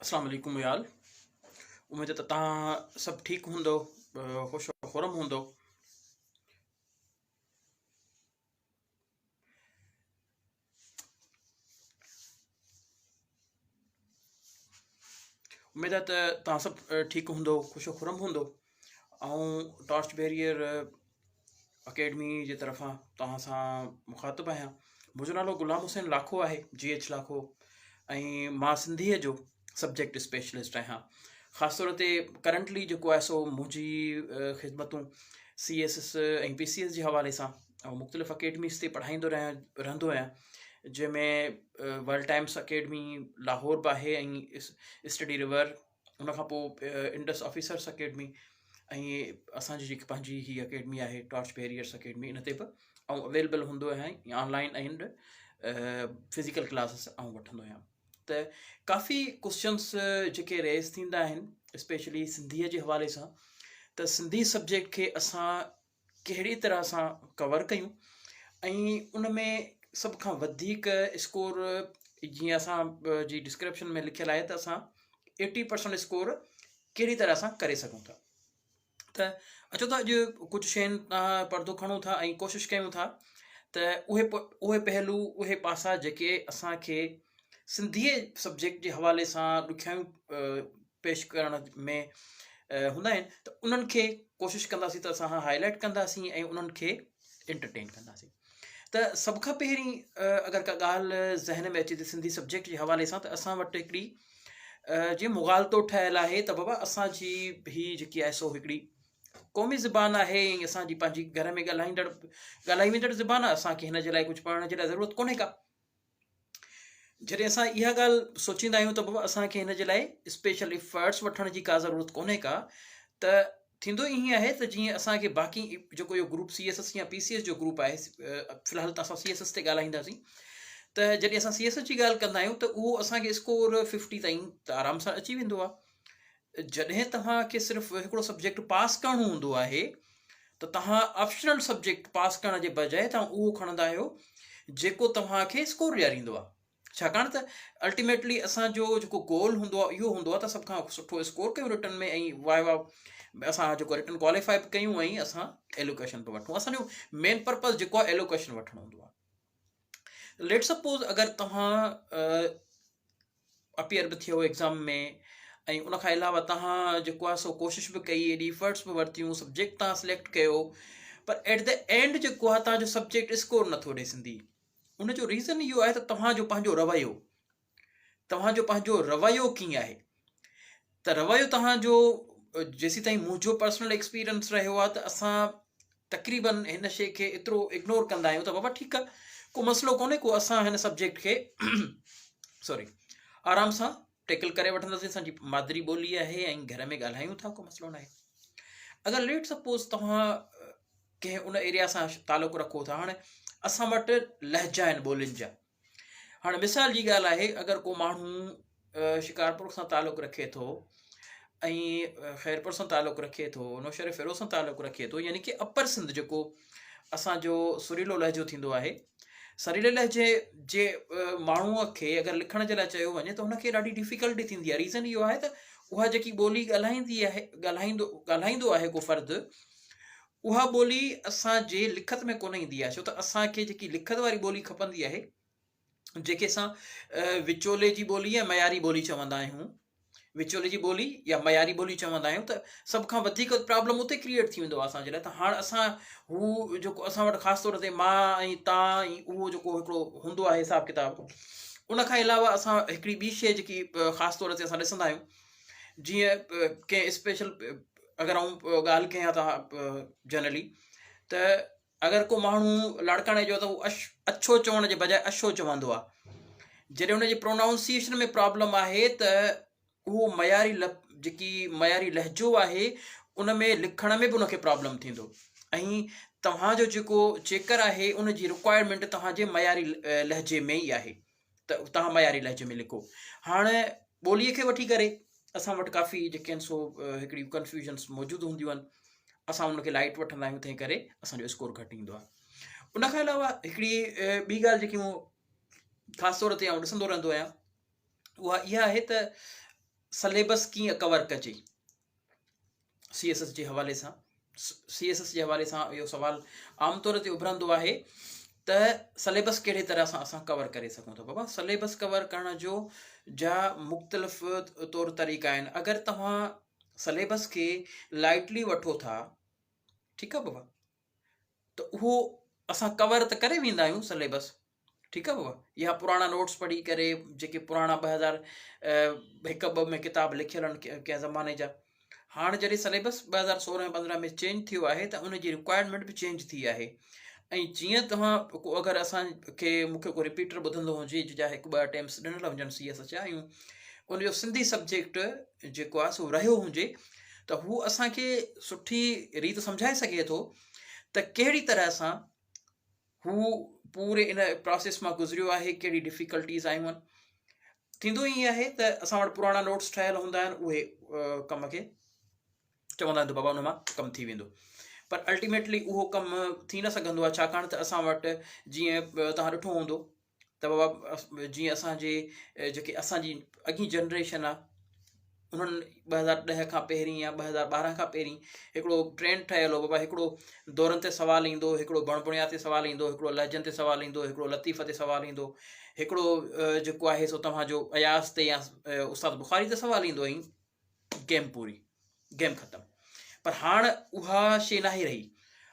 अस्सलाम वालेकुम याल। उम्मीद है त तव्हां सभु ठीकु हूंदो, ख़ुशि खुरम हूंदो। उम्मीद आहे त तव्हां सभु ठीकु हूंदो, ख़ुशि खुरम हूंदो। ऐं टॉर्च बैरियर अकेडमी जे तरफ़ां तव्हां सां मुखातिबु आहियां। मुंहिंजो नालो ग़ुलाम हुसैन लाखो आहे, GH लाखो, ऐं मां सिंधीअ जो सब्जेक्ट स्पेशलिस्ट आहियां। ख़ासि तौर ते करंटली जेको आहे सो मुंहिंजी ख़िदमतूं CSS ऐं PCS जे हवाले सां ऐं मुख़्तलिफ़ अकेडमीज़ ते पढ़ाईंदो रहंदो आहियां, जंहिंमें वर्ल्ड टाइम्स अकेडमी लाहौर बि आहे ऐं स्टडी रिवर, उनखां पोइ इंडस ऑफिसर्स अकेडमी, ऐं असांजी जेकी पंहिंजी ही अकेडमी आहे टॉर्च बैरियर्स अकेडमी, इन ते बि ऐं अवेलेबल हूंदो आहे ऑनलाइन एंड फिज़िकल क्लासिस वठंदो आहियां। त काफ़ी क्वेश्चन्स जेके रेज़ थींदा आहिनि स्पेशली सिंधीअ जे हवाले सां, त सिंधी सब्जेक्ट खे असां कहिड़ी तरह सां कवर कयूं, ऐं उन में सभ खां वधीक स्कोर, जीअं असां जी डिस्क्रिप्शन में लिखियलु आहे त असां 80% स्कोर कहिड़ी तरह सां करे सघूं था। त अचो त अॼु कुझु शयुनि तां पर्दो खणूं था ऐं कोशिशि कयूं था त उहे पहलू, उहे पासा जेके असांखे सिंधीअ सब्जेक्ट जे हवाले सां ॾुखियाऊं पेश करण में हूंदा आहिनि, त उन्हनि खे कोशिशि कंदासीं त असां हाईलाइट कंदासीं ऐं उन्हनि खे एंटरटेन कंदासीं। त सभ खां पहिरीं अगरि का ॻाल्हि ज़हन में अचे थी सिंधी सब्जेक्ट जे हवाले सां, त असां वटि हिकिड़ी जीअं मुगालतो ठहियलु आहे त बाबा असांजी ही जेकी आहे सो हिकिड़ी क़ौमी ज़बान आहे, ऐं असांजी पंहिंजी घर में ॻाल्हाई वेंदड़ ज़बान आहे। असांखे हिन जे लाइ कुझु पढ़ण जे लाइ ज़रूरत कोन्हे का। जॾहिं असां इहा ॻाल्हि सोचींदा आहियूं त बाबा असांखे हिन जे लाइ स्पेशल एफर्ट्स वठण जी का ज़रूरत कोन्हे का, त थींदो ईअं आहे त जीअं असांखे बाक़ी जेको इहो ग्रुप CSS या PCS जो ग्रुप आहे, फ़िलहालु त असां CSS ते ॻाल्हाईंदासीं, त जॾहिं असां CSS जी ॻाल्हि कंदा आहियूं त उहो असांखे स्कोर 50 ताईं त आराम सां अची वेंदो आहे। जॾहिं तव्हांखे सिर्फ़ु हिकिड़ो सब्जेक्ट पास करणो हूंदो आहे, त तव्हां ऑप्शनल सब्जेक्ट पास करण जे बजाए तव्हां उहो खणंदा आहियो जेको तव्हांखे स्कोर ॾियारींदो आहे। छाकाणि त अल्टीमेटली असांजो जेको गोल हूंदो आहे इहो हूंदो आहे त सभ खां सुठो स्कोर कयूं रिटर्न में, ऐं वाह असां जेको रिटर्न क्वालिफाई बि कयूं ऐं असां एलोकेशन बि वठूं। असांजो मेन पर्पज़ जेको आहे एलोकेशन वठणु हूंदो आहे। लेट सपोज़ अगरि तव्हां अपीयर बि थियो एग्ज़ाम में, ऐं उनखां अलावा तव्हां जेको आहे सो कोशिशि बि कई, एॾी एफर्ट्स बि वरितियूं, सब्जेक्ट तव्हां सिलेक्ट कयो, पर एट द एंड जेको आहे तव्हांजो सब्जेक्ट स्कोर नथो ॾिए सिंधी, उनजो रीज़न इहो आहे त तव्हांजो पंहिंजो रवैयो कीअं आहे। त रवैयो तव्हांजो, जेसीं ताईं मुंहिंजो पर्सनल एक्सपीरियंस रहियो आहे, त असां तक़रीबन हिन शइ खे एतिरो इग्नोर कंदा आहियूं त बाबा ठीकु आहे, को मसइलो कोन्हे को, असां हिन सब्जेक्ट खे सॉरी आराम सां टेकल करे वठंदासीं, असांजी मादरी ॿोली आहे ऐं घर में ॻाल्हायूं था, को मसइलो न आहे। अगरि लेट सपोज़ तव्हां कंहिं उन एरिया सां तालुक़ु रखो था, हाणे असां वटि लहजा आहिनि ॿोलियुनि जा। हाणे मिसाल जी ॻाल्हि आहे, अगरि को माण्हू शिकारपुर सां तालुक़ु रखे थो, ऐं ख़ैरपुर सां तालुक़ु रखे थो, नौशहर फ़िरोज़ सां तालुक़ु रखे थो, यानी कि अपर सिंध जेको असांजो सुरीलो लहजो थींदो आहे, सरीले लहजे जे माण्हूअ खे अगरि लिखण जे लाइ चयो वञे त हुनखे ॾाढी डिफ़िकल्टी थींदी आहे। रीज़न इहो आहे त उहा जेकी ॿोली ॻाल्हाईंदो आहे को फ़र्दु, उहा ॿोली असांजे लिखत में कोन ईंदी आहे। छो त असांखे जेकी लिखत वारी ॿोली खपंदी आहे, जेके असां विचोले जी ॿोली या मयारी ॿोली चवंदा आहियूं, विचोले जी ॿोली या मयारी ॿोली चवंदा आहियूं, त सभ खां वधीक प्रॉब्लम उते क्रिएट थी वेंदो आहे असांजे लाइ। त हाणे असां हू जेको असां वटि ख़ासि तौर ते मां ऐं तव्हां ऐं उहो जेको हिकिड़ो हूंदो आहे हिसाबु किताबु, उनखां अलावा असां हिकिड़ी ॿी शइ जेकी ख़ासि तौर ते असां ॾिसंदा आहियूं, जीअं कंहिं स्पेशल अगरि आऊं ॻाल्हि कयां त जनरली, त अगरि को माण्हू लाड़काणे जो त उहो अछो चवण जे बजाए अछो चवंदो आहे। जॾहिं हुनजी प्रोनाउंसिएशन में प्रॉब्लम आहे, त उहो जेकी मयारी लहजो आहे, उन में लिखण में बि उनखे प्रॉब्लम थींदो, ऐं तव्हांजो जेको चेकर आहे उनजी रिक्वायरमेंट तव्हांजे मयारी लहजे में ई आहे, त तव्हां मयारी लहजे में लिखो। हाणे ॿोलीअ खे वठी करे असां वटि काफ़ी जेके आहिनि सो हिकिड़ी कंफ्यूजन्स मौजूदु हूंदियूं आहिनि, असां उनखे लाइट वठंदा आहियूं, तंहिं करे असांजो स्कोर घटि ईंदो आहे। उनखां अलावा हिकिड़ी ॿी ॻाल्हि जेकी मूं ख़ासि तौर ते आउं ॾिसंदो रहंदो आहियां, उहा इहा आहे त सिलेबस कीअं कवर कजे CSS जे हवाले सां। CSS जे हवाले सां इहो सुवाल आमतौर ते उभरंदो आहे त सिलेबस कहिड़े तरह सां असां कवर करे सघूं था। बाबा सिलेबस कवर करण जो जा मुख़्तलिफ़ तौर तरीक़ा आहिनि। अगरि तव्हां सिलेबस खे लाइटली वठो था, ठीकु आहे बाबा, त उहो असां कवर त करे वेंदा आहियूं सिलेबस, ठीकु आहे बाबा, या पुराणा नोट्स पढ़ी करे जेके पुराणा 2001-2 में किताब लिखियल आहिनि कंहिं ज़माने जा। हाणे जॾहिं सिलेबस 2016-15 में चेंज थियो आहे त उनजी रिक्वायरमेंट बि चेंज थी आहे। ऐं जीअं तव्हां अगरि असांखे मूंखे को रिपीटर ॿुधंदो हुजे जा 1-2 अटैम्प्ट्स ॾिनल हुजनि CSS जा, ऐं उनजो सिंधी सब्जेक्ट जेको आहे सो रहियो हुजे, त हू असांखे सुठी रीति सम्झाए सघे थो त कहिड़ी तरह सां हू पूरे इन प्रोसेस मां गुज़रियो आहे, कहिड़ी डिफ़िकल्टीज़ आयूं आहिनि। थींदो ईअं आहे त असां वटि पुराणा नोट्स ठहियल हूंदा आहिनि, उहे कम खे चवंदा आहिनि त बाबा उन मां कमु थी वेंदो, पर अल्टीमेटली उहो कमु थी न सघंदो आहे, छाकाणि त असां वटि जीअं तव्हां ॾिठो हूंदो त बाबा जीअं असांजे जेके असांजी अॻी जनरेशन आहे, उन्हनि 2010 खां पहिरीं या 2012 खां पहिरीं हिकिड़ो ट्रेंड ठहियल हो बाबा, हिकिड़ो दौरनि ते सवालु ईंदो, हिकिड़ो बणबुणिया ते सवालु ईंदो, हिकिड़ो लहजनि ते सवालु ईंदो, हिकिड़ो लतीफ़ ते सवालु ईंदो, हिकिड़ो जेको आहे सो तव्हांजो अयाज़ ते या उस्ताद बुखारी ते सवालु ईंदो, ऐं गेम पूरी, गेम ख़तमु। पर हाणे उहा शइ न आहे रही।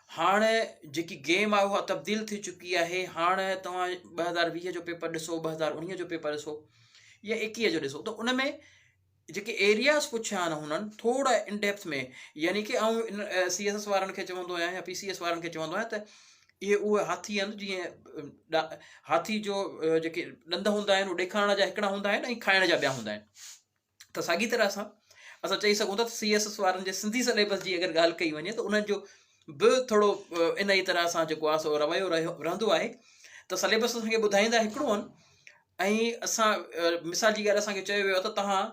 हाणे जेकी गेम आहे उहा तब्दील थी चुकी आहे। हाणे तव्हां 2020 जो पेपर ॾिसो, 2019 जो पेपर ॾिसो या 21 जो ॾिसो, त उन में जेके एरियाज़ पुछिया आहिनि हुननि थोरा इन डेप्थ में, यानी कि आउं CSS वारनि खे चवंदो आहियां या PCS वारनि खे चवंदो आहियां त इहे उहे हाथी आहिनि, जीअं हाथी जो जेके ॾंद हूंदा आहिनि उहे ॾेखारण जा हिकिड़ा हूंदा आहिनि ऐं खाइण जा ॿिया हूंदा आहिनि। त साॻी तरह सां असां चई सघूं था त CSS वारनि जे सिंधी सिलेबस जी अगरि ॻाल्हि कई वञे त उन्हनि जो बि थोरो इन ई तरह सां जेको आहे सो रवैयो रहंदो आहे त सिलेबस असांखे ॿुधाईंदा हिकिड़ो आहिनि, ऐं असां मिसाल जी ॻाल्हि असांखे चयो वियो आहे त तव्हां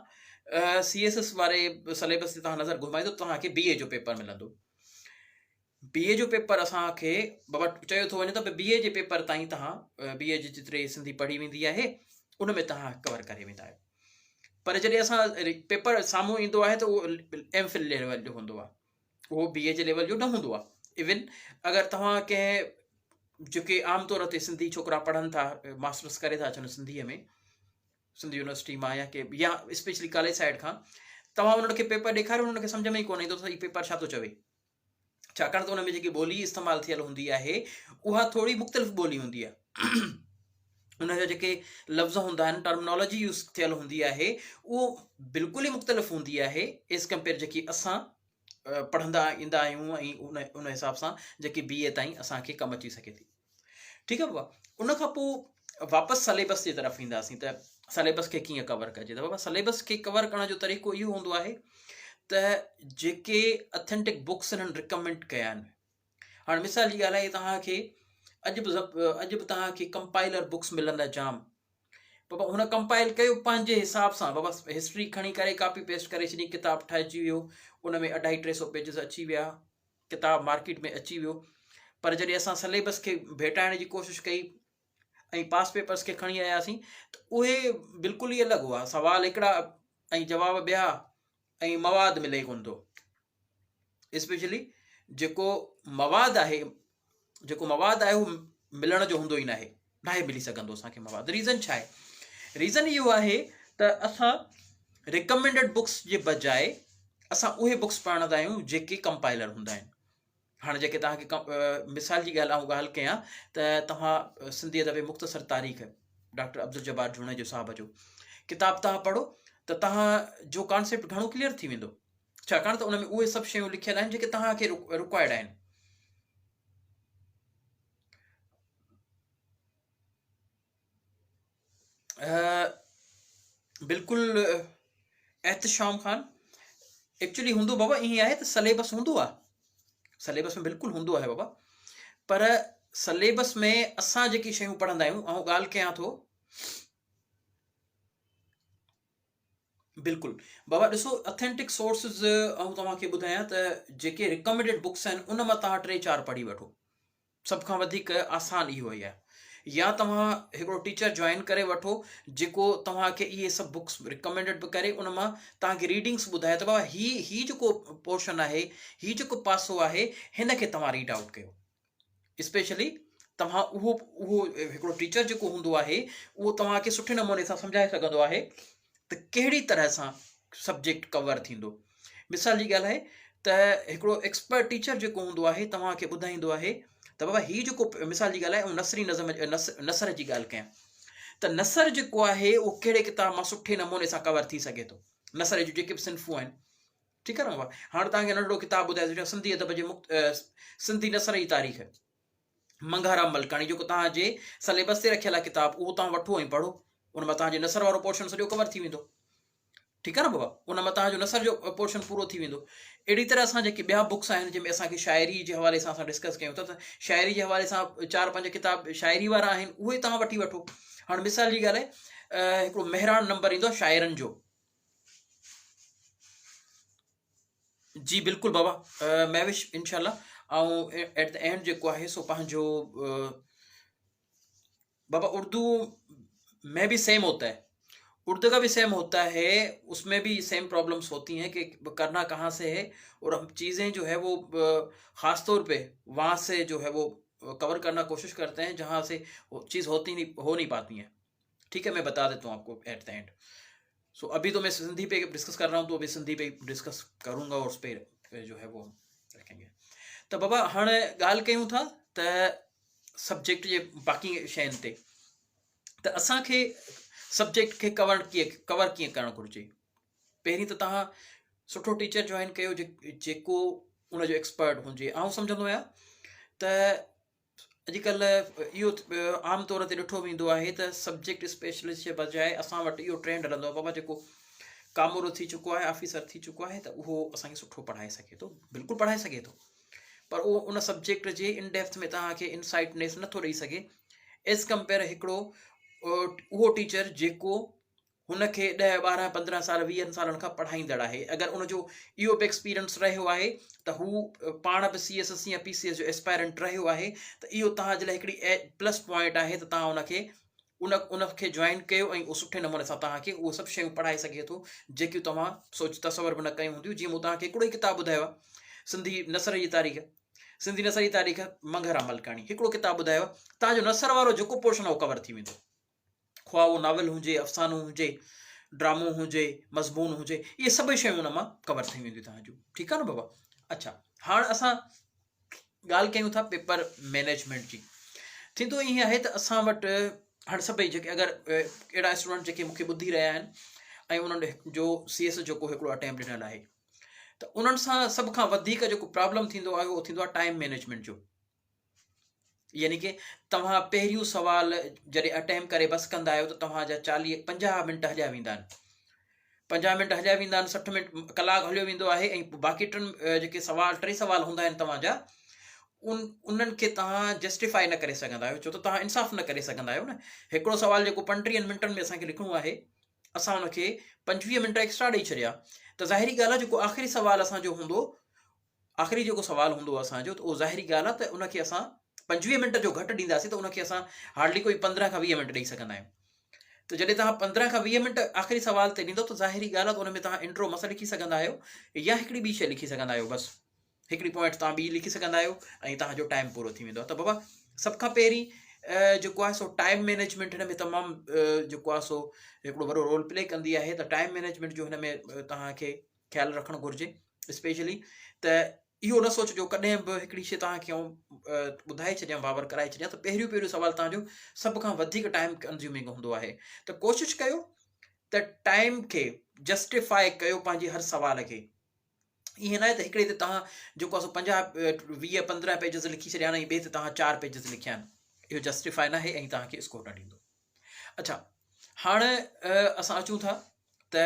CSS वारे सिलेबस ते तव्हां नज़र घुमाईंदो तव्हांखे BA जो पेपर मिलंदो। BA जो पेपर असांखे बाबा चयो थो वञे त BA जे पेपर ताईं तव्हां BA जी जेतिरी सिंधी पढ़ी वेंदी आहे उन में तव्हां कवर करे वेंदा आहियो। पर जॾहिं असां पेपर साम्हूं ईंदो आहे त उहो MPhil लेवल जो हूंदो आहे, उहो BA जे लेवल जो न हूंदो आहे। इवन अगरि तव्हां कंहिं जेके आमतौर ते सिंधी छोकिरा पढ़नि था, मास्टर्स करे था अचनि सिंधीअ में, सिंधी यूनिवर्सिटी मां या स्पेशली कॉलेज साइड खां, तव्हां उन्हनि खे पेपर ॾेखारियो, उन्हनि खे सम्झ में ई कोन ईंदो त हीउ पेपर छा थो चवे, छाकाणि त उन में जेकी ॿोली इस्तेमालु थियल हूंदी आहे उहा थोरी मुख़्तलिफ़ ॿोली हूंदी आहे। उनजा जेके लफ़्ज़ हूंदा आहिनि, टर्मिनोलॉजी यूज़ थियल हूंदी आहे, उहो बिल्कुलु ई मुख़्तलिफ़ हूंदी आहे एज़ कंपेयर जेकी असां पढ़ंदा ईंदा आहियूं, ऐं उन हिसाब सां जेकी BA ताईं असांखे कमु अची सघे थी। ठीकु आहे बाबा। उन खां पोइ वापसि सिलेबस जे तरफ़ ईंदासीं त सिलेबस खे कीअं कवर कजे। त बाबा सिलेबस खे कवर करण जो तरीक़ो इहो हूंदो आहे त जेके अथेंटिक बुक्स हिननि रिकमेंड कया आहिनि, हाणे मिसाल जी ॻाल्हि आहे तव्हांखे अॼु बि तव्हांखे कंपाइलर बुक्स मिलंदा जाम, बाबा हुन कंपाइल कयो पंहिंजे हिसाब सां, बाबा हिस्ट्री खणी करे कॉपी पेस्ट करे छॾी, किताब ठाहिजी वियो, उन में 250-300 पेजिस अची विया, किताब मार्केट में अची वियो। पर जॾहिं असां सिलेबस खे भेटाइण जी कोशिशि कई ऐं पास पेपर्स खे खणी आयासीं त उहे बिल्कुलु ई अलॻि हुआ, सवाल हिकिड़ा ऐं जवाब ॿिया, ऐं मवाद मिले कोन थो। स्पेशली जेको मवाद आहे उहो मिलण जो हूंदो ई नाहे मिली सघंदो असांखे मवाद। रीज़न छा आहे? रीज़न इहो आहे त असां रिकमेंडेड बुक्स जे बजाए असां उहे बुक्स पढ़ंदा आहियूं जेके कंपाइलर हूंदा आहिनि। हाणे जेके तव्हांखे मिसाल जी ॻाल्हि कयां त तव्हां सिंधी अदब मुख़्तसर तारीख़ डॉक्टर अब्दुल जब्बार जुनेजो साहब जो किताब तव्हां पढ़ो त तव्हांजो कॉन्सेप्ट घणो क्लियर थी वेंदो, छाकाणि त उन में उहे सभु शयूं लिखियल आहिनि जेके तव्हांखे रिक्वायर्ड आहिनि। बिल्कुलु एहतशाम ख़ान, एक्चुअली हूंदो बाबा ईअं आहे त सिलेबस हूंदो आहे, सिलेबस में बिल्कुलु हूंदो आहे बाबा, पर सिलेबस में असां जेकी शयूं पढ़ंदा आहियूं, ऐं ॻाल्हि कयां थो बिल्कुलु बाबा ॾिसो अथेंटिक सोर्सिस, ऐं तव्हांखे ॿुधायां त जेके रिकमेंडेड बुक्स आहिनि उन मां तव्हां 3-4 पढ़ी वठो, सभ खां वधीक आसान इहो ई आहे। या तव्हां हिकिड़ो टीचर जॉइन करे वठो जेको तव्हांखे इहे सभु बुक्स रिकमेंडेड बि करे, उन मां तव्हांखे रीडिंग्स ॿुधाए त बाबा ही जेको पोर्शन आहे, ही जेको पासो आहे, हिन खे तव्हां रीड आउट कयो। स्पेशली तव्हां उहो हिकिड़ो टीचर जेको हूंदो आहे उहो तव्हांखे सुठे नमूने सां सम्झाए सघंदो आहे त कहिड़ी तरह सां सब्जेक्ट कवर थींदो। मिसाल जी ॻाल्हि आहे त हिकिड़ो एक्सपर्ट टीचर जेको हूंदो आहे तव्हांखे ॿुधाईंदो आहे त बाबा ही जेको, मिसाल जी ॻाल्हि आहे, नसरी नज़म नसर जी ॻाल्हि कयां त नसर जेको आहे उहो कहिड़े किताब मां सुठे नमूने सां कवर थी सघे थो। नसर जूं जेके बि सिन्फ़ूं आहिनि, ठीकु आहे न बाबा। हाणे तव्हांखे नंढिड़ो किताबु ॿुधाए छॾियां, सिंधी अदब जे सिंधी नसर जी तारीख़, मंघाराम मलकाणी, जेको तव्हांजे सिलेबस ते रखियल आहे किताबु, उहो तव्हां वठो ऐं पढ़ो। उन मां तव्हांजे नसर वारो पोर्शन सॼो कवर थी वेंदो, ठीकु आहे न बाबा। उन मां तव्हांजो नसर जो पोर्शन पूरो थी वेंदो। अहिड़ी तरह सां जेके ॿिया बुक्स आहिनि जंहिंमें असांखे शाइरी जे हवाले सां असां डिस्कस कयूं था, त शाइरी जे हवाले सां 4-5 किताब शाइरी वारा आहिनि, उहे तव्हां वठी वठो। हाणे मिसाल जी ॻाल्हि आहे, हिकिड़ो मेहरान नंबर ईंदो आहे शाइरनि जो। जी बिल्कुलु बाबा, महविश इनशाला। ऐं एट द एंड जेको आहे सो पंहिंजो बाबा, उर्दू में भी सेम होता है, उर्दू का भी सेम होता है, उसमें भी सेम प्रॉब्लम्स होती हैं कि करना कहाँ से है, और हम चीज़ें जो है वो ख़ास तौर पे वहाँ से जो है वो कवर करना कोशिश करते हैं जहाँ से वो चीज़ हो नहीं पाती हैं। ठीक है, मैं बता देता हूँ आपको एट द एंड। सो अभी तो मैं सिंधी पे डिस्कस कर रहा हूँ, तो अभी सिंधी पे डिस्कस करूँगा और उस पर जो है वो रखेंगे। तो बाबा हाणे ॻाल्हि कयूं था त सब्जेक्ट जे बाक़ी शयुनि ते, त असांखे सब्जेक्ट खे कवर कीअं करणु घुरिजे। पहिरीं त तव्हां सुठो टीचर जॉइन कयो जेको उनजो एक्सपर्ट हुजे। आउं सम्झंदो आहियां त अॼुकल्ह इहो आम तौर ते ॾिठो वेंदो आहे त सब्जेक्ट स्पेशलिस्ट जे बजाए असां वटि इहो ट्रेंड हलंदो आहे, बाबा जेको कामोरो थी चुको आहे, ऑफिसर थी चुको आहे, त उहो असांखे सुठो पढ़ाए सघे थो। बिल्कुलु पढ़ाए सघे थो, पर उहो उन सब्जेक्ट जे इन डेप्थ में तव्हांखे इनसाइटनेस नथो ॾेई सघे एज़ कंपेयर हिकिड़ो उहो टीचर जेको हुनखे 10-12-15 साल 20 सालनि खां पढ़ाईंदड़ आहे। अगरि उनजो इहो बि एक्सपीरियंस रहियो आहे त हू पाण बि CSS या PCS जो एस्पायरेंट रहियो आहे, त इहो तव्हांजे लाइ हिकिड़ी प्लस पॉइंट आहे त तव्हां उनखे जॉइन कयो ऐं उहो सुठे नमूने सां तव्हांखे उहो सभु शयूं पढ़ाए सघे थो जेकियूं तव्हां तसवर बि न कयूं हूंदियूं। जीअं मूं तव्हांखे हिकिड़ो ई किताबु ॿुधायो आहे, सिंधी नसर जी तारीख़, सिंधी नसर जी तारीख़ मंघाराम मलकाणी, हिकिड़ो किताबु ॿुधायो आहे, तव्हांजो नसर वारो जेको पोर्शन आहे उहो कवर थी वेंदो, ख़्वाह उहो नावल हुजे, अफ़सानो हुजे, ड्रामो हुजे, मज़मून हुजे, इहे सभई शयूं उन मां कवर थी वेंदियूं तव्हांजूं। ठीकु आहे न बाबा। अच्छा, हाणे असां ॻाल्हि कयूं था पेपर मैनेजमेंट जी। थींदो ईअं आहे त असां वटि हाणे सभई जेके अगरि अहिड़ा स्टूडेंट जेके मूंखे ॿुधी रहिया आहिनि ऐं उन्हनि जो CS जेको हिकिड़ो अटैम्प्ट ॾिनल आहे, त उन्हनि सां सभ खां वधीक जेको प्रॉब्लम थींदो आहे उहो थींदो आहे टाइम मैनेजमेंट जो। यानी कि तव्हां पहिरियों सवाल जॾहिं अटैम्प्ट करे बस कंदा आहियो त तव्हांजा 40-50 मिंट हलिया वेंदा आहिनि, 50 मिंट हलिया वेंदा आहिनि, 60 मिंट कलाकु हलियो वेंदो आहे, ऐं बाक़ी जेके 3 सवाल हूंदा आहिनि तव्हांजा, उन्हनि खे तव्हां जस्टिफाई न करे सघंदा आहियो, छो त तव्हां इंसाफ़ न करे सघंदा आहियो न। हिकिड़ो सवाल जेको 35 मिंटनि में असांखे लिखिणो आहे, असां उनखे 25 मिंट एक्स्ट्रा ॾेई छॾिया, त ज़ाहिरी ॻाल्हि आहे जेको आख़िरी सवाल असांजो हूंदो, आख़िरी जेको सवाल हूंदो असांजो, त उहो ज़ाहिरी ॻाल्हि आहे त उनखे असां 25 मिंट जो घटि ॾींदासीं, त उनखे असां हार्डली कोई 15 खां 20 मिंट ॾेई सघंदा आहियूं। त जॾहिं तव्हां 15 खां 20 मिंट आख़िरी सवाल ते ॾींदो, त ज़ाहिरी ॻाल्हि आहे त उन में तव्हां इंट्रो मस लिखी सघंदा आहियो, या हिकिड़ी ॿी शइ लिखी सघंदा आहियो, बसि हिकिड़ी पॉइंट तव्हां ॿी लिखी सघंदा आहियो ऐं तव्हांजो टाइम पूरो थी वेंदो आहे। त बाबा सभ खां पहिरीं जेको आहे सो टाइम मैनेजमेंट हिन में तमामु जेको आहे सो हिकिड़ो वॾो रोल प्ले कंदी आहे। त टाइम मैनेजमेंट जो हिन में तव्हांखे ख़्यालु रखणु घुरिजे। स्पेशली त इहो न सोचिजो, कॾहिं बि हिकिड़ी शइ तव्हांखे आउं ॿुधाए छॾियां, बाबर कराए छॾियां, त पहिरियों सवाल तव्हांजो सभ खां वधीक टाइम कंज़्यूमिंग हूंदो आहे। त कोशिशि कयो त टाइम खे जस्टिफाई कयो पंहिंजे हर सवाल खे। ईअं न आहे त हिकिड़े ते तव्हां जेको आहे 50-20-15 पेजिस लिखी छॾिया आहिनि ऐं ॿिए ते तव्हां 4 पेजिस लिखिया आहिनि, इहो जस्टिफाई न आहे ऐं तव्हांखे स्कोर न ॾींदो। अच्छा, हाणे असां अचूं था त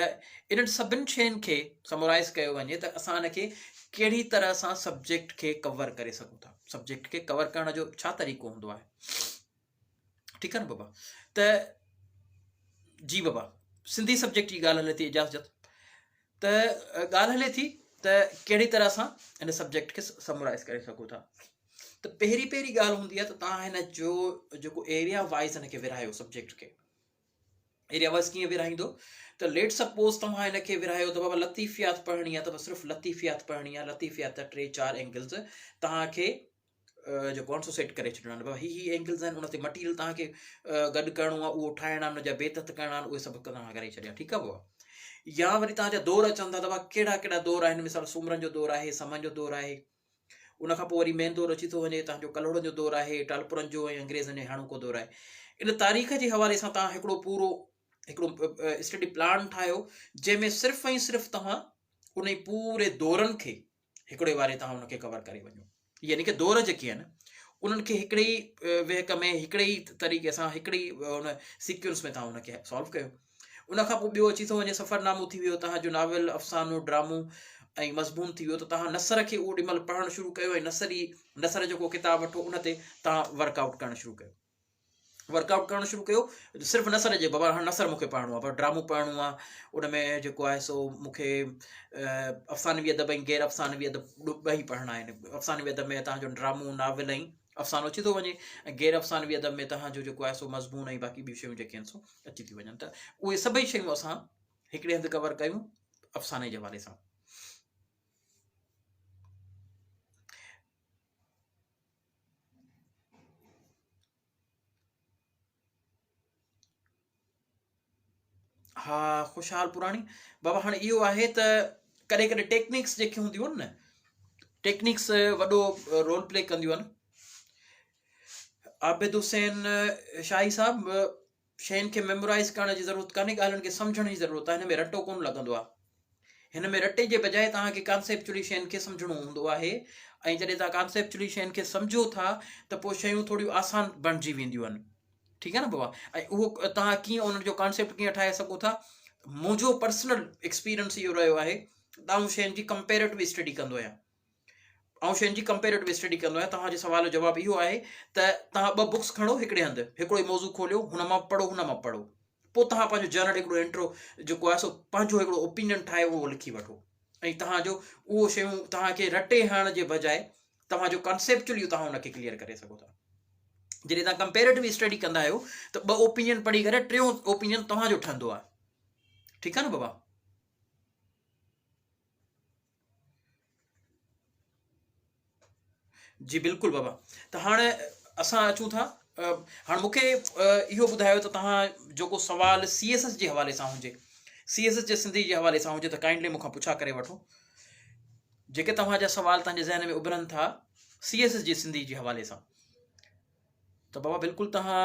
इन्हनि सभिनि शयुनि खे समराइज़ कयो वञे त असां हिनखे कहिड़ी तरह सां सब्जेक्ट खे कवर करे सघूं था। सब्जेक्ट खे कवर करण जो छा तरीक़ो हूंदो आहे, ठीकु आहे न बाबा। त जी बाबा, सिंधी सब्जेक्ट जी ॻाल्हि हले थी, इजाज़त त ॻाल्हि हले थी त कहिड़ी तरह सां इन सब्जेक्ट खे समराइज़ करे सघूं था। त पहिरीं पहिरीं ॻाल्हि हूंदी आहे त तव्हां हिन जो जेको एरिया वाइज़ हिनखे विरहायो सब्जेक्ट खे। एरिया वाइज़ कीअं विरहाईंदो त लेट सपोज़ तव्हां हिनखे विरहायो त बाबा लतीफ़ियात पढ़णी आहे, त सिर्फ़ु लतीफ़ियात पढ़णी आहे। लतीफ़ियात जा 3-4 एंगल्स तव्हांखे जेको आहे सो सेट करे छॾिणा आहिनि। बाबा ही एंगल्स आहिनि, उन ते मटीरियल तव्हांखे गॾु करिणो आहे, उहो ठाहिणा आहिनि, उनजा बेतत करणा आहिनि, उहे सभु तव्हां करे छॾिया। ठीकु आहे बाबा। या वरी तव्हांजा दौर अचनि था त बाबा कहिड़ा कहिड़ा दौर आहिनि, मिसाल सूमरनि जो दौर आहे, समनि जो दौर आहे, उन खां पोइ वरी मेन दौर अची थो वञे तव्हांजो कलोड़नि जो दौर आहे, टालपुरनि जो ऐं अंग्रेज़नि जो हाणोको दौर आहे। इन तारीख़ जे हवाले सां तव्हां हिकिड़ो स्टडी प्लान ठाहियो जंहिंमें सिर्फ़ु ऐं सिर्फ़ु तव्हां उन पूरे दौरनि खे हिकिड़े वारे तव्हां उनखे कवर करे वञो। यानी कि दौर जेके आहिनि उन्हनि खे हिकिड़े ई वेहक में, हिकिड़े ई तरीक़े सां, हिकिड़ी उन सीक्वेंस में तव्हां उनखे सॉल्व कयो। उन खां पोइ ॿियो अची थो वञे सफ़रनामो थी वियो, तव्हांजो नावेल, अफ़सानो, ड्रामो ऐं मज़मून थी वियो। त तव्हां नसर खे ओॾी महिल पढ़णु शुरू कयो ऐं नसर जेको किताबु वठो उन ते तव्हां वर्कआउट करणु शुरू कयो। वर्कआउट करणु शुरू कयो सिर्फ़ु नसर जे, बाबा हाणे नसर मूंखे पढ़णो आहे, पर ड्रामो पढ़णो आहे, उन में जेको आहे सो मूंखे अफ़सानवी अदब ऐं गैर अफ़सानवी अदब ॿई पढ़णा आहिनि। अफ़सानवी अदब में तव्हांजो ड्रामो, नावेल ऐं अफ़सानो अची थो वञे, ऐं गैर अफ़सानवी अदब में तव्हांजो जेको आहे सो मज़मून ऐं बाक़ी ॿियूं शयूं जेके आहिनि सो अची थी वञनि। त उहे सभई शयूं असां हिकिड़े हंधि कवर कयूं अफ़साने जे हवाले सां। हा ख़ुशहाल पुराणी बाबा, हाणे इहो आहे त कॾहिं कॾहिं टेक्निक्स जेके हूंदियूं आहिनि न, टेक्निक्स वॾो रोल प्ले कंदियूं आहिनि। आबिद हुसैन शाही साहब, शयुनि खे मेमोराइज़ करण जी ज़रूरत कान्हे, ॻाल्हियुनि खे सम्झण जी ज़रूरत आहे। हिन में रटो कोन लॻंदो आहे। हिन में रटे जे बजाए तव्हांखे कॉन्सेप्चुअली शयुनि खे सम्झणो हूंदो आहे, ऐं जॾहिं तव्हां कॉन्सेप्चुअली शयुनि खे सम्झो था त पोइ शयूं थोरियूं आसान बणिजी वेंदियूं आहिनि। ठीकु आहे न बाबा। ऐं उहो तव्हां कीअं उन्हनि जो कॉन्सेप्ट कीअं ठाहे सघो था, मुंहिंजो पर्सनल एक्सपीरियंस इहो रहियो आहे त आउं शयुनि जी कंपेरेटिव स्टडी कंदो आहियां। तव्हांजे सुवाल जो जवाबु इहो आहे त तव्हां 2 बुक्स खणो हिकिड़े हंधि, हिकिड़ो ई मौज़ू खोलियो, हुन मां पढ़ो, पोइ तव्हां पंहिंजो जनरल हिकिड़ो इंट्रो जेको आहे सो पंहिंजो हिकिड़ो ओपिनियन ठाहे उहो लिखी वठो। ऐं तव्हांजो उहो शयूं तव्हांखे रटे हणण जे बजाए तव्हांजो कॉन्सेप्चुअली तव्हां हुनखे क्लियर करे सघो था। जॾहिं तव्हां कंपेरेटिव स्टडी कंदा आहियो त 2 ओपिनियन पढ़ी करे 3 ओपिनियन तव्हांजो ठहंदो आहे। ठीकु आहे न बाबा। जी बिल्कुलु बाबा। त हाणे असां अचूं था, हाणे मूंखे इहो ॿुधायो त तव्हां जेको सुवाल CSS जे हवाले सां हुजे, CSS जे सिंधी जे हवाले सां हुजे, त काइंडली मूंखां पुछा करे वठो। जेके तव्हांजा सुवाल तव्हांजे ज़हन में उभरनि था CSS जी सिंधी जे हवाले सां, त बाबा बिल्कुलु तव्हां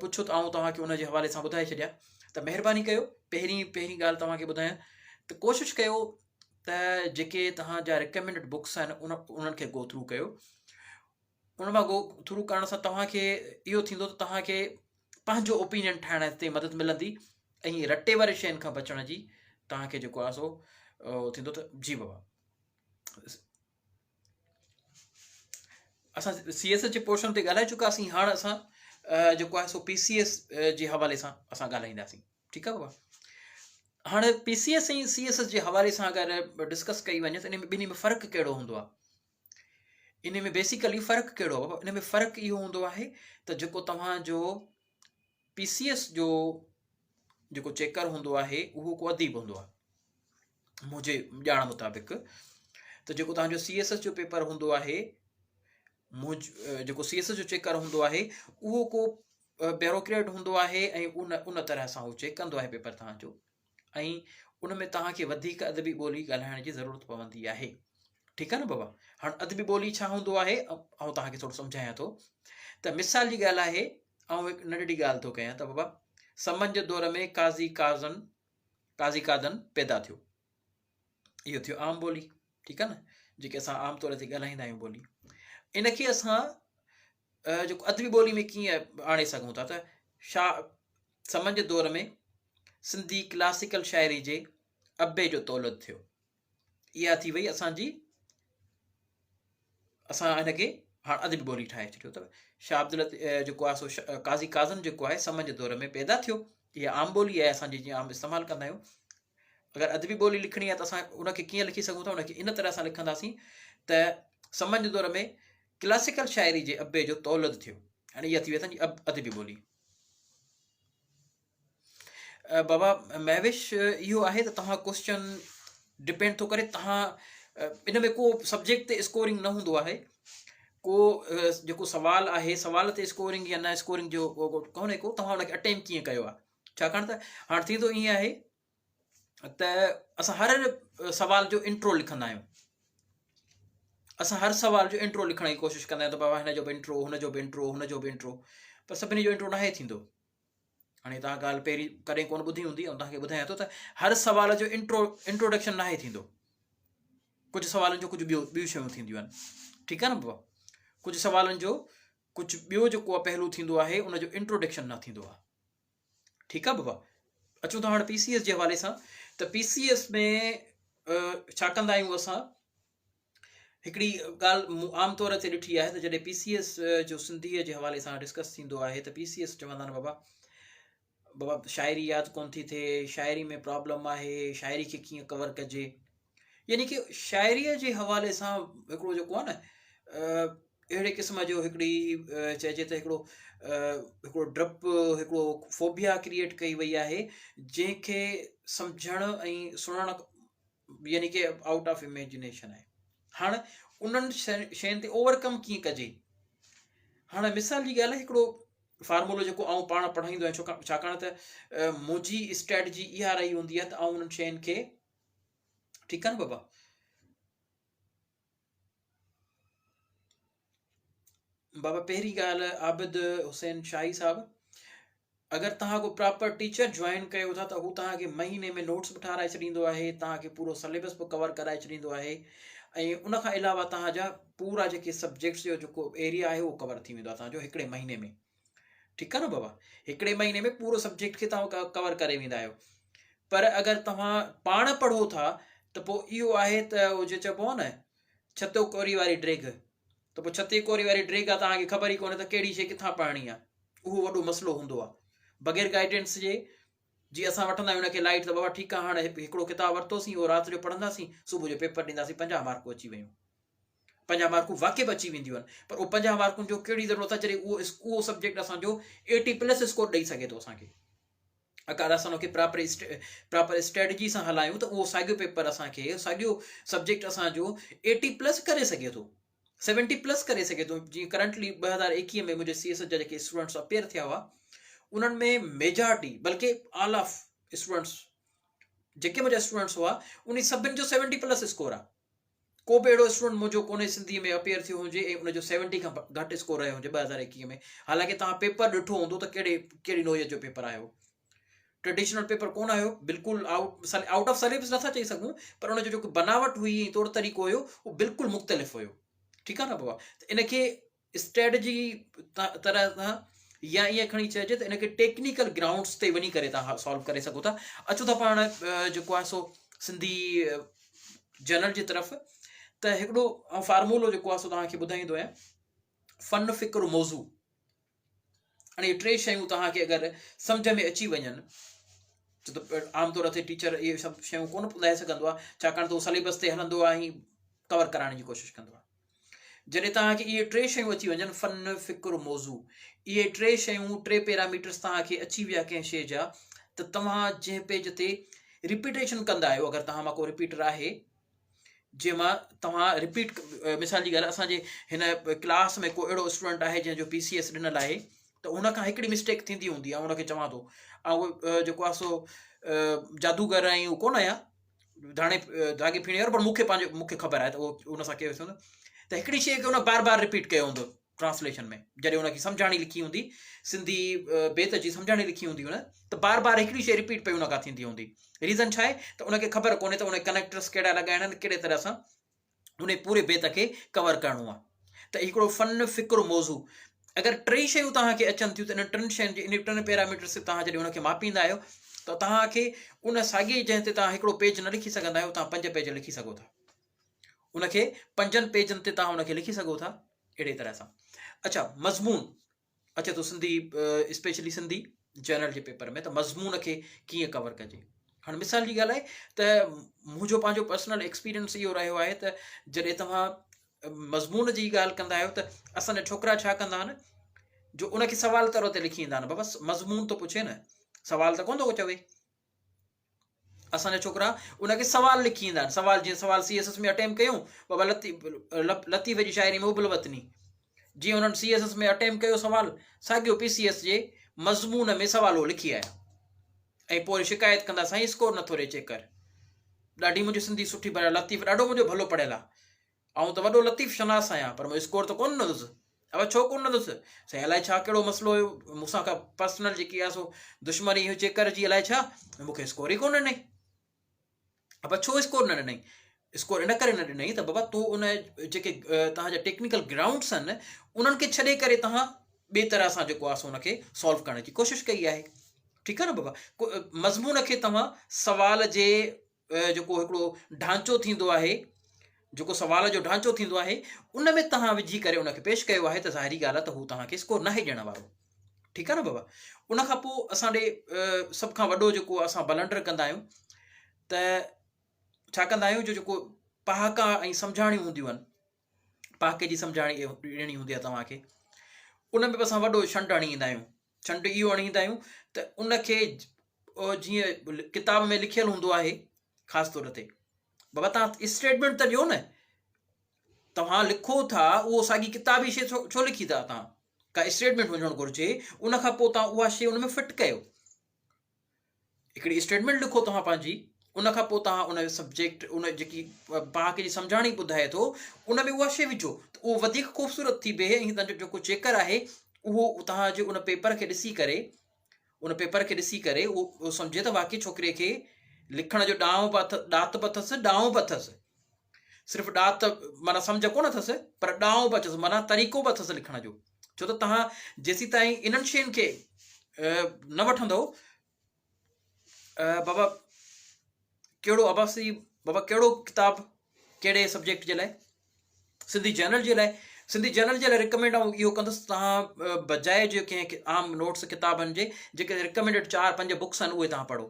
पुछो त आउं तव्हांखे उन जे हवाले सां ॿुधाए छॾियां। त महिरबानी कयो, पहिरीं ॻाल्हि तव्हांखे ॿुधायां त कोशिशि कयो त जेके तव्हांजा रिकमेंडेड बुक्स आहिनि उन्हनि खे गो थ्रू कयो। उन मां गो थ्रू करण सां तव्हांखे इहो थींदो त तव्हांखे पंहिंजो ओपिनियन ठाहिण ते मदद मिलंदी, ऐं रटे वारे शयुनि खां बचण जी तव्हांखे जेको आहे सो थींदो। त जी बाबा, असां CSS जे पोर्शन ते ॻाल्हाए चुकासीं। हाणे असां जेको आहे सो PCS जे हवाले सां असां ॻाल्हाईंदासीं। ठीकु आहे बाबा। हाणे PCS ऐं CSS जे हवाले सां अगरि डिस्कस कई वञे त इन में ॿिन्ही में फ़र्क़ु कहिड़ो हूंदो आहे। इन में बेसिकली फ़र्क़ु कहिड़ो आहे? इन में फ़र्क़ु इहो हूंदो आहे त जेको तव्हांजो PCS जो जेको चेकर हूंदो आहे उहो को अदीब हूंदो आहे मुंहिंजे ॼाण मुताबिक़। त जेको तव्हांजो CSS जो पेपर हूंदो आहे, जेको CSS जो चेकर हूंदो आहे उहो को ब्यूरोक्रेट हूंदो आहे, ऐं उन तरह सां उहो चेक कंदो आहे पेपर तव्हांजो, ऐं उन में तव्हांखे वधीक अदबी ॿोली ॻाल्हाइण जी ज़रूरत पवंदी आहे। ठीकु आहे न बाबा। हाणे अदबी ॿोली छा हूंदो आहे, ऐं तव्हांखे थोरो सम्झायां थो। त मिसाल जी ॻाल्हि आहे, ऐं हिकु नंढड़ी ॻाल्हि थो कयां त बाबा, समन जे दौर में काज़ी कादन पैदा थियो। इहो थियो आम ॿोली। ठीकु आहे न, जेके असां आम तौर ते ॻाल्हाईंदा आहियूं ॿोली। इनखे असां जेको अदबी ॿोली में कीअं आणे सघूं था त समन जे दौर में सिंधी क्लासिकल शाइरी जे अबे जो तौलद थियो। इहा थी वई असांजी, असां हिनखे हाणे अदबी ॿोली ठाहे छॾियो। त शाह अब्दुल जेको आहे सो काज़ी काज़न जेको आहे समन जे दौर में पैदा थियो। इहा आम ॿोली आहे असांजी, जीअं आम इस्तेमालु कंदा आहियूं। अगरि अदबी ॿोली लिखणी आहे त असां उनखे कीअं लिखी सघूं था? उनखे इन तरह सां लिखंदासीं त समन जे दौर में क्लासिकल शाइरी जे अबे जो तौलद थियो, हाणे इहा थी वई असांजी अदबी ॿोली। बाबा महविश इहो आहे त तव्हां क्वेश्चन डिपेंड थो करे तव्हां इन में को सब्जेक्ट ते स्कोरिंग न हूंदो आहे, को जेको सवाल आहे सवाल ते स्कोरिंग या न स्कोरिंग जो कोन्हे को, तव्हां हुनखे अटेम्प कीअं कयो आहे। छाकाणि त हाणे थींदो ईअं आहे त असां हर सवाल जो इंट्रो लिखंदा आहियूं, असां हर सवाल जो इंट्रो लिखण जी कोशिशि कंदा आहियूं त बाबा हिन जो बि इंट्रो, हुनजो बि इंट्रो, हुनजो बि इंट्रो, पर सभिनी जो इंट्रो नाहे थींदो। हाणे तव्हां ॻाल्हि पहिरीं कॾहिं कोन ॿुधी हूंदी, ऐं तव्हांखे ॿुधायां थो त हर सवाल जो इंट्रोडक्शन नाहे थींदो। कुझु सवालनि जो कुझु ॿियूं शयूं थींदियूं आहिनि, ठीकु आहे न बाबा। कुझु सवालनि जो कुझु ॿियो जेको आहे पहलू थींदो आहे, उनजो इंट्रोडक्शन न थींदो आहे, ठीकु आहे बाबा। अचूं था हाणे PCS जे हवाले सां, त PCS में छा कंदा आहियूं असां। हिकिड़ी ॻाल्हि आमतौर ते ॾिठी आहे त जॾहिं PCS जो सिंधीअ जे हवाले सां डिस्कस थींदो आहे त PCS चवंदा आहिनि बाबा शाइरी यादि कोन थी थिए, शाइरी में प्रॉब्लम आहे, शाइरी खे कीअं कवर कजे। यानी कि शाइरीअ जे हवाले सां हिकिड़ो जेको आहे न अहिड़े क़िस्म जो हिकिड़ी चइजे त हिकिड़ो डपु, हिकिड़ो फोबिया क्रिएट कई वई आहे, जंहिंखे सम्झणु ऐं सुञणु यानी कि आउट ऑफ इमेजिनेशन आहे। हाणे उन्हनि शयुनि ते ओवरकम कीअं कजे। हाणे मिसाल जी ॻाल्हि आहे, हिकिड़ो फार्मूलो जेको आउं पाण पढ़ाईंदो आहियां, छाकाणि त मुंहिंजी स्ट्रेटजी इहा रही हूंदी आहे त आउं उन्हनि शयुनि खे, ठीकु आहे न बाबा। बाबा पहिरीं ॻाल्हि, आबिद हुसैन शाही साहब, अगरि तव्हां को प्रॉपर टीचर ज्वाइन कयो था त हू तव्हांखे महीने में नोट्स बि ठाराए छॾींदो आहे, तव्हांखे पूरो सिलेबस बि कवर कराए छॾींदो आहे, ऐं उनखां अलावा तव्हांजा पूरा जेके सब्जेक्ट्स जो जेको एरिया आहे उहो कवर थी वेंदो आहे तव्हांजो हिकिड़े महीने में, ठीकु आहे न बाबा। हिकिड़े महीने में पूरो सब्जेक्ट खे तव्हां कवर करे वेंदा आहियो। पर अगरि तव्हां पाण पढ़ो था त पोइ इहो आहे त उहो जो चइबो आहे न, छतो कोरी वारी ड्रेग, त पोइ छते कोरी वारी ड्रेग आहे, तव्हांखे ख़बर ई कोन्हे त कहिड़ी शइ किथां पढ़णी आहे। उहो वॾो मसइलो हूंदो आहे। बग़ैर गाइडेंस जे जीअं असां वठंदा आहियूं हुनखे लाइट, त बाबा ठीकु आहे, हाणे हिकिड़ो किताबु वरितोसीं, उहो राति जो पढ़ंदासीं, सुबुह जो पेपर ॾींदासीं, 50 मार्कूं अची वियूं। 50 मार्कूं वाक़ई अची वेंदियूं आहिनि, पर उहो 50 मार्कुनि जो कहिड़ी ज़रूरत आहे जॾहिं उहो सब्जेक्ट असांजो 80+ स्कोर ॾेई सघे थो असांखे। अगरि असां हुनखे प्रॉपर स्ट्रेटजी सां हलायूं त उहो साॻियो पेपर असांखे, साॻियो सब्जेक्ट असांजो 80+ करे सघे थो, 70+ करे सघे थो। जीअं करंटली 2021 में मुंहिंजे CS जा जेके स्टूडेंट्स अपेयर थिया हुआ, उन्हनि में मेजॉरिटी, बल्कि ऑल ऑफ स्टूडेंट्स जेके मुंहिंजा स्टूडेंट्स हुआ, उन सभिनि जो 70+ स्कोर आहे। को बि अहिड़ो स्टूडेंट मुंहिंजो कोन्हे सिंधी में अपेयर थियो हुजे ऐं उनजो 70 खां घटि स्कोर रहियो हुजे 2021 में। हालांकि तव्हां पेपर ॾिठो हूंदो त कहिड़ी नोयत जो पेपर आयो, ट्रेडिशनल पेपर कोन आयो, बिल्कुलु आउट ऑफ सिलेबस नथा चई सघूं, पर उनजो जेको बनावट हुई, तौर तरीक़ो हुयो, उहो बिल्कुलु मुख़्तलिफ़ हुयो, ठीकु आहे न बाबा। त इनखे स्ट्रेटजी तरह सां या ईअं खणी चइजे त इनखे टेक्निकल ग्राउंड्स ते वञी करे तव्हां सॉल्व करे सघो था। अचूं था पाण जेको आहे सो सिंधी जनरल जी तरफ़, त हिकिड़ो फार्मूलो जेको आहे सो तव्हांखे ॿुधाईंदो आहियां, फन फ़िक्र मौज़ू। हाणे टे शयूं तव्हांखे अगरि सम्झ में अची वञनि, छो त आमतौर ते टीचर इहे सभु शयूं कोन ॿुधाए सघंदो आहे, छाकाणि त उहो सिलेबस ते हलंदो आहे ऐं कवर कराइण जी कोशिशि कंदो आहे। जॾहिं तव्हांखे इहे टे शयूं अची वञनि, फन फ़िक्र मौज़ू, इहे टे शयूं, टे पैरामीटर्स तव्हांखे अची विया कंहिं शइ जा, त तव्हां जंहिं पेज ते रिपीटेशन कंदा आहियो, अगरि तव्हां मां को रिपीटर आहे जंहिंमां तव्हां रिपीट, मिसाल जी ॻाल्हि, असांजे हिन क्लास में को अहिड़ो स्टूडेंट आहे जंहिंजो PCS ॾिनल आहे, त हुनखां हिकिड़ी मिस्टेक थींदी हूंदी आहे, हुनखे चवां थो, ऐं उहो जेको आहे सो जादूगर ऐं उहो कोन आहियां धागे फीणे वारो, पर मूंखे ख़बर आहे त उहो हुन सां कयो वेंदो। त हिकिड़ी शइ खे हुन बार बार रिपीट कयो हूंदो ट्रांसलेशन में, जॾहिं हुनखे सम्झाणी लिखी हूंदी, सिंधी बेत जी सम्झाणी लिखी हूंदी हुन, त बार बार हिकिड़ी शइ रिपीट पई हुन खां थींदी हूंदी। रीज़न छा आहे त उनखे ख़बर कोन्हे त उन कनेक्टर्स कहिड़ा लॻाइणा आहिनि, कहिड़े तरह सां उन पूरे बेत खे कवर करिणो आहे। त हिकिड़ो फन फ़िक्र मौज़ू, अगरि टे शयूं तव्हांखे अचनि थियूं त इन टिनि शयुनि जे, इन टिनि पैरामीटर्स तव्हां जॾहिं हुनखे मापींदा आहियो, त तव्हांखे उन साॻी जंहिं ते तव्हां हिकिड़ो पेज न लिखी सघंदा आहियो, तव्हां 5 पेज लिखी सघो था, उनखे 5 पेजनि ते तव्हां उनखे लिखी सघो था, अहिड़े तरह सां। अच्छा, मज़मून अचे थो सिंधी, स्पेशली सिंधी जनरल जे पेपर में, त मज़मून खे कीअं कवर कजे। हाणे मिसाल जी ॻाल्हि आहे त मुंहिंजो पंहिंजो पर्सनल एक्सपीरियंस इहो रहियो आहे त जॾहिं तव्हां मज़मून जी ॻाल्हि कंदा आहियो त असांजा छोकिरा छा कंदा आहिनि, जो उनखे सवाल तौर ते लिखी ईंदा आहिनि। बाबा मज़मून थो पुछे न, सवाल त कोन थो चवे। असांजा छोकिरा उनखे सवाल लिखी ईंदा आहिनि। सवाल जीअं सवाल CSS में अटेम्प कयूं, बाबा लतीफ़ जी शाइरी में उबल वतनी, जीअं उन्हनि CSS में अटेम्प कयो सवाल, साॻियो PCS जे मज़मून में सवाल लिखी आया, ऐं पोइ शिकायत कंदा साईं स्कोर नथो ॾे चेक कर। ॾाढी मुंहिंजी सिंधी सुठी भरियल, लतीफ़ ॾाढो मुंहिंजो भलो पढ़ियल आहे, ऐं त वॾो लतीफ़ शनास आहियां, पर मुंहिंजो स्कोर त कोन ॾींदुसि। अब छो कोन ॾींदुसि? साईं अलाए छा कहिड़ो मसइलो हुयो, मूंसां का पर्सनल जेकी आहे सो दुश्मनी हुई चेक कर जी, अलाए छा, मूंखे स्कोर ई कोन ॾिनई। अब छो स्कोर न ॾिनई? स्कोर इन करे न ॾिनई त बाबा तूं उन जेके तव्हांजा टेक्निकल ग्राउंड्स आहिनि उन्हनि खे छॾे करे तव्हां ॿिए तरह सां जेको आहे सो उनखे सॉल्व करण जी कोशिशि कई आहे। ठीकु आहे न बाबा? मज़मून खे तव्हां सवाल जे जेको हिकिड़ो ढांचो थींदो आहे, जेको सवाल जो ढांचो थींदो आहे, उन में तव्हां विझी करे उनखे पेश कयो आहे, त ज़ाहिरी ॻाल्हि आहे त हू तव्हांखे स्कोर नाहे ॾियण वारो। ठीकु आहे न बाबा? उन खां पोइ असां ॾे सभ खां वॾो जेको असां बलंडर कंदा आहियूं, त छा कंदा आहियूं, जो जेको पहाका ऐं सम्झाणियूं हूंदियूं आहिनि, पहाके जी सम्झाणी ॾियणी हूंदी आहे तव्हांखे, उन में बि असां वॾो छंड हणी ईंदा आहियूं। छंड इहो हणी ईंदा आहियूं त उनखे जीअं किताब में लिखियलु हूंदो आहे, ख़ासि तौर ते बाबा तव्हां स्टेटमेंट त ॾियो न, तव्हां लिखो था उहो साॻी किताबी शइ छो लिखी था? तव्हां का स्टेटमेंट हुजणु घुरिजे, उन खां पोइ तव्हां उहा शइ उन में फिट कयो। हिकिड़ी स्टेटमेंट लिखो तव्हां पंहिंजी, उन खां पोइ तव्हां उन सब्जेक्ट, उन जेकी तव्हांखे जी सम्झाणी ॿुधाए थो, उन में उहा शइ विझो, त उहो वधीक ख़ूबसूरत थी बीहे। ऐं तव्हांजो जेको चेकर आहे उहो तव्हांजे उन पेपर खे ॾिसी करे, उहो सम्झे त वाक़ई छोकिरे खे लिखण जो ॾात बि अथसि, ॾांहुं बि अथसि। सिर्फ़ु ॾात माना सम्झ कोन अथसि, पर ॾांहुं बि अथसि, माना तरीक़ो बि अथसि लिखण जो। छो त तव्हां जेसीं ताईं इन्हनि शयुनि खे न वठंदो, बाबा कहिड़ो अबासी, बाबा कहिड़ो किताब कहिड़े सब्जेक्ट जे लाइ? सिंधी जर्नल जे लाइ। सिंधी जर्नल जे लाइ रिकमेंड ऐं इहो कंदुसि, तव्हां बजाए जो कंहिं आम नोट्स किताबनि जे जेके रिकमेंडेड 4-5 बुक्स आहिनि उहे तव्हां पढ़ो।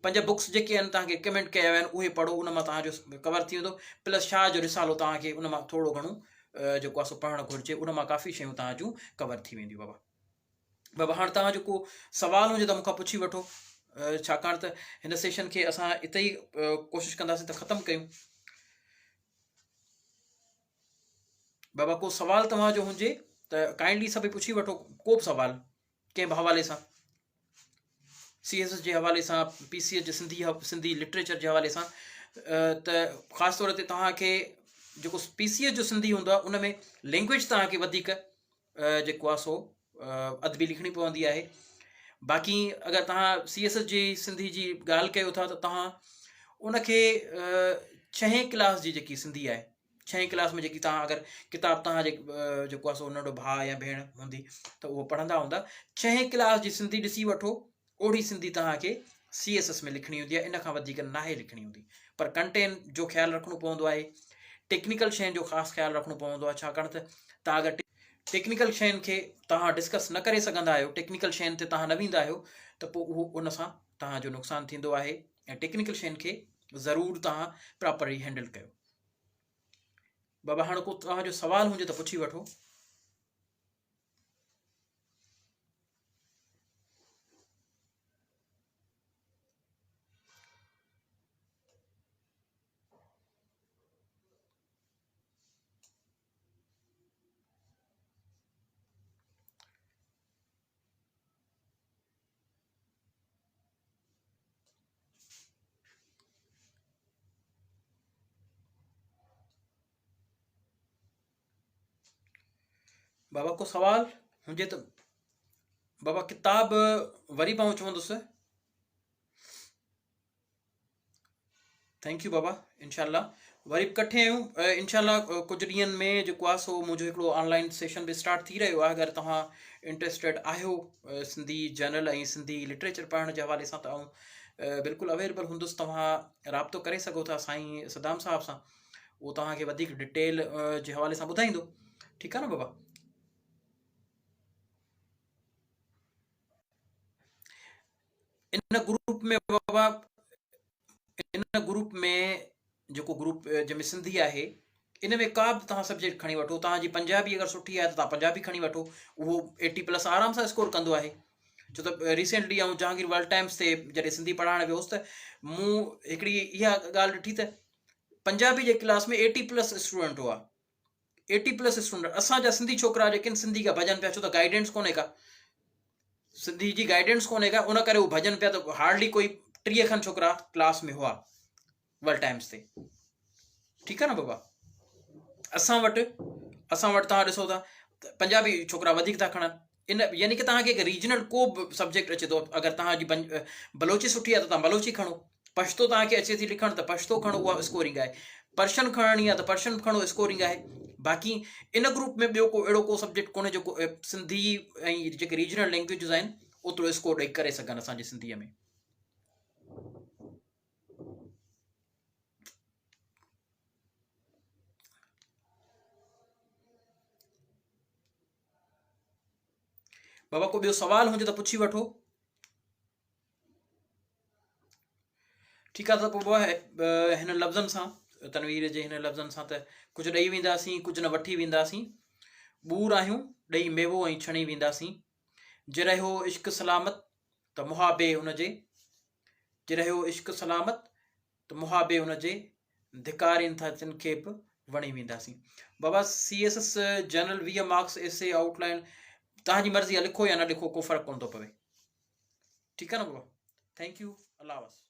5 बुक्स जेके आहिनि तव्हांखे रिकमेंड कया विया आहिनि उहे पढ़ो, उन मां तव्हांजो कवर थी वेंदो। प्लस शाह जो रिसालो तव्हांखे उन मां थोरो घणो जेको आहे सो पढ़णु घुरिजे, उन मां काफ़ी शयूं तव्हां जूं कवर थी वेंदियूं। बाबा हाणे तव्हां जेको सवाल हुजे त मूंखां पुछी वठो, छाकाणि त हिन सेशन खे असां हिते ई कोशिशि कंदासीं त ख़तमु कयूं। बाबा को सवाल तव्हांजो हुजे त काइंडली सभई पुछी वठो, को बि सवाल कंहिं बि हवाले सां, CSS जे हवाले सां, PCS जे सिंधी लिटरेचर जे हवाले सां। त ख़ासि तौर ते तव्हांखे जेको PCS जो सिंधी हूंदो आहे उन में लैंग्वेज तव्हांखे वधीक जेको आहे सो अदबी लिखणी पवंदी आहे। बाक़ी अगरि तव्हां CSS जी सिंधी जी ॻाल्हि कयो था त तव्हां उनखे 6 क्लास जी जेकी सिंधी आहे, 6 क्लास में जेकी तव्हां अगरि किताब तव्हांजे जेको आहे सो नंढो भाउ या भेण हूंदी त उहो पढ़ंदा हूंदा, 6 क्लास जी सिंधी ॾिसी वठो, ओड़ी सिंधी तव्हांखे CSS में लिखणी हूंदी आहे, इन खां वधीक नाहे लिखणी हूंदी। पर कंटेंट जो ख़्यालु रखिणो पवंदो आहे, टेक्निकल शयुनि जो ख़ासि ख़्यालु रखिणो पवंदो आहे, छाकाणि त तव्हां अगरि टेक्निकल शयुनि खे तव्हां डिस्कस न करे सघंदा आहियो, टेक्निकल शयुनि ते तव्हां न वेंदा आहियो, त पोइ उहो उन सां तव्हांजो नुक़सानु थींदो आहे। ऐं टेक्निकल शयुनि खे ज़रूरु तव्हां प्रॉपरली हैंडल कयो। बाबा हाणे को तव्हांजो सवाल हुजे त पुछी वठो। बाबा को सवाल हुजे त बाबा किताब वरी मां चवंदुसि। थैंक यू बाबा। इनशाला वरी कठे आहियूं इनशाला कुझु ॾींहंनि में जेको आहे सो मुंहिंजो हिकिड़ो ऑनलाइन सेशन बि स्टार्ट थी रहियो आहे। अगरि तव्हां इंट्रस्टेड आहियो सिंधी जर्नल ऐं सिंधी लिटरेचर पढ़ण जे हवाले सां, त आउं बिल्कुलु अवेलेबल हूंदुसि। तव्हां राब्तो करे सघो था साईं सदाम साहब सां, उहो तव्हांखे वधीक डिटेल जे हवाले सां ॿुधाईंदो। ठीकु आहे न बाबा? इन ग्रुप में बाबा, इन ग्रुप में जेको ग्रुप जंहिंमें सिंधी आहे, इन में का बि तव्हां सब्जेक्ट खणी वठो, तव्हांजी पंजाबी अगरि सुठी आहे त तव्हां पंजाबी खणी वठो, उहो 80+ आराम सां स्कोर कंदो आहे। छो त रिसेंटली ऐं जहांगीर वर्ल्ड टाइम्स ते जॾहिं सिंधी पढ़ाइणु वियुसि त मूं हिकिड़ी इहा ॻाल्हि ॾिठी त पंजाबी जे क्लास में 80+ स्टूडेंट हुआ, 80+ स्टूडेंट। असांजा सिंधी छोकिरा जेके आहिनि सिंधी का भॼन पिया, छो त गाइडेंस कोन्हे का, सिंधी जी गाइडेंस कोन्हे का, उन करे उहे भॼन पिया, त हार्डली कोई 30 खनि छोकिरा क्लास में हुआ वर्ल्ड टाइम्स ते। ठीकु आहे न बाबा। असां वटि तव्हां ॾिसो था पंजाबी छोकिरा वधीक था खणनि, इन यानी कि तव्हांखे रीजनल को बि सब्जेक्ट अचे थो, अगरि तव्हांजी बलोची सुठी आहे त तव्हां बलोची खणो, पछतो तव्हांखे अचे थी लिखणु त पछतो खणो, उहा स्कोरिंग आहे। पर्शियन खणणी आहे त पर्शियन खणो, स्कोरिंग आहे। बाक़ी इन ग्रुप में ॿियो को अहिड़ो को सब्जेक्ट कोन्हे जेको सिंधी ऐं जेके रीजनल लैंग्वेजिस आहिनि ओतिरो स्कोर ॾेई करे सघनि असांजे सिंधीअ में। बाबा को ॿियो सवाल हुजे त पुछी वठो। ठीकु आहे, त पोइ बाबा हिन लफ़्ज़नि सां, तनवीर जे हिन लफ़्ज़नि सां त कुझु ॾेई वेंदासीं, कुझु न वठी वेंदासीं। ॿूर आहियूं ॾेई मेवो ऐं छणी वेंदासीं। जे रहियो इश्क सलामत त मुहाबे हुनजे, जे रहियो इश्क सलामत त मुहाबे हुनजे, धिकारीनि था तिन खे बि वणी वेंदासीं। बाबा CSS जनरल 20 मार्क्स एसे आउटलाइन तव्हांजी मर्ज़ी आहे, लिखो या न लिखो, को फ़र्क़ु कोन थो पवे। ठीकु आहे न बाबा। थैंक यू, अल्लाह हाफ़िज़।